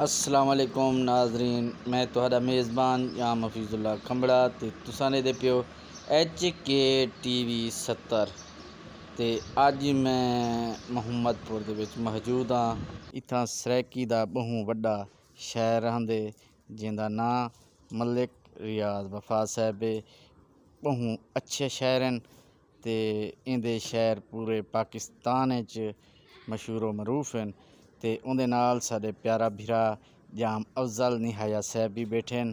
अस्सलामुअलैकुम नाजरीन, मैं तुहाडा मेज़बान या मफीजुल्ला खंबड़ा ते तुसां दे पियो HKTV 70 ते अज मैं मुहम्मदपुर दे विच मौजूद हाँ। इत्थां सरैकी दा बहु वड्डा शहर रहिंदे जिंदा नां मलिक रियाज वफा साहब है। बहु अच्छे शहर हैं ते इंदे शहर पूरे पाकिस्तान च मशहूर मरूफ हैं। ते उहदे नाल साडे प्यारा भिरा जाम अफजल निहाया साहब भी बैठे हैं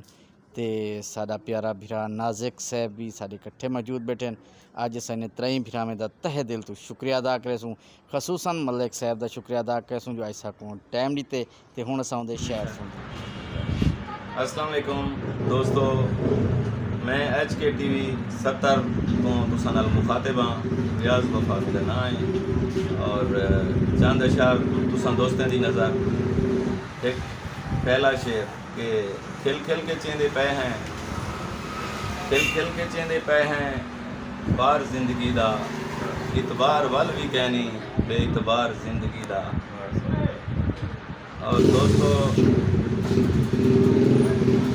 ते साडा प्यारा भिरा नाजिक साहब भी साडे कट्ठे मौजूद बैठे हैं। अज असां त्रई भिरावें दा तहे दिल तो शुक्रिया अदा करेसूँ, खसूसन मलिक साहब दा शुक्रिया अदा करेसूँ जो ऐसा को टाइम दिते ते हुण असां उहदे शहर सुनदे। अस्सलाम वालेकुम दोस्तों, मैं HKTV 70 तो तुसां नाल मुखातिब हाँ। रियाज वफा दा नां है और चंद अशार तुसां दोस्तें दी नज़र। एक पहला शेर के खिल खिल के चेंदे पे हैं, खिल खिल के चेंदे पे हैं बार जिंदगी दा, इतबार वल भी कहनी बेइतबार जिंदगी दा। और दोस्तों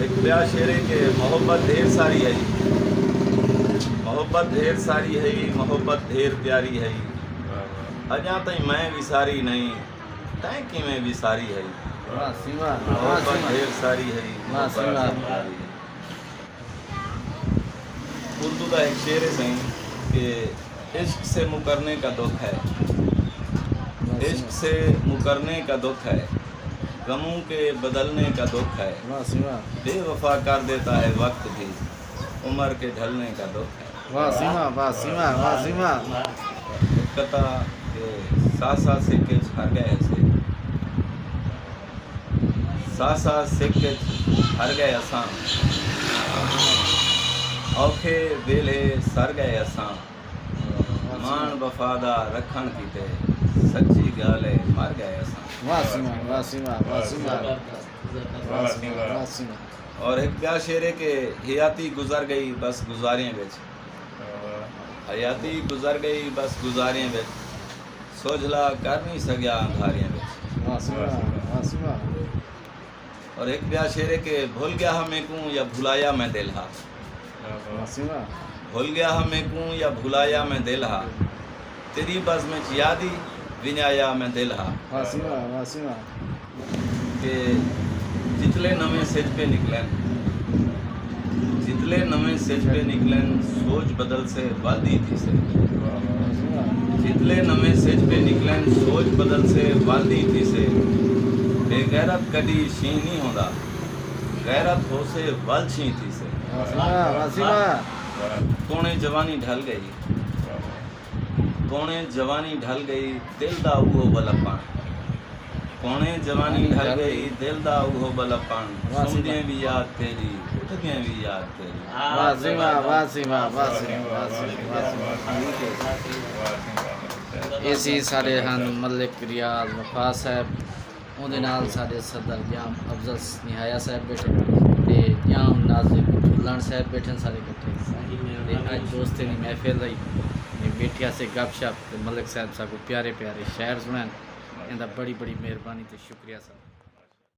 एक ब्याह शेरे के मोहब्बत ढेर सारी है, मोहब्बत ढेर सारी है, मोहब्बत ढेर प्यारी है, अजा तई मैं विसारी नहीं तैं कि मैं विसारी है, मोहब्बत ढेर सारी है, उर्दू का एक शेर है सही कि इश्क से मुकरने का दुख है, इश्क से मुकरने का दुख है, गमों के बदलने का दुख है, बेवफा कर देता है वक्त भी, उम्र के ढलने का दुख है। कता के सासा सिक्के हर गए से, सासा सिक्के हर गए असां, औखे वेले सर गए असां, मान वफादा रखण कीते सच्ची गाले मर गए असां। और एक प्यार शेरे के हयाती गुजर गई बस गुजारियां बिच, हयाती गुजर गई बस गुजारियां बिच, सोझला कर नहीं सकिया अंधारियां बिच। और एक प्यार शेरे के भूल गया हमें को या भुलाया मैं दिल हा, भूल गया हमें को या भुलाया मैं दिल हा, तेरी बज़ में यादी विनाया मैं दिल हा। के जितले नवे सिज पे निकलन, जितले नवे सिज पे निकलन सोच बदल से वादी थी से, जितले नवे सिज पे निकलन सोच बदल से वादी थी से, बेगैरत कदी शी नहीं होता गैरत हो से वल शी थी से। कोने जवानी ढल गई, कोने जवानी ढल गई दिल दा उहो बलपन, कोने जवानी ढल गई दिल दा उहो बलपन, सुनदे भी याद तेरी उठदे भी याद तेरी। इसी सारे हन मलिक रियाज वफा साहब, उहदे नाल साडे सदर जाम अफजल निहाया साहब बैठे ते जाम नाजिक फुल्लान साहब बैठे सारे इकट्ठे ते अज दोस्तें दी महफिल रही बैठिया से गपशप ते मलिक साहब साहब को प्यारे प्यारे शहर सुनन। इंदा बड़ी बड़ी मेहरबानी ते शुक्रिया साहब।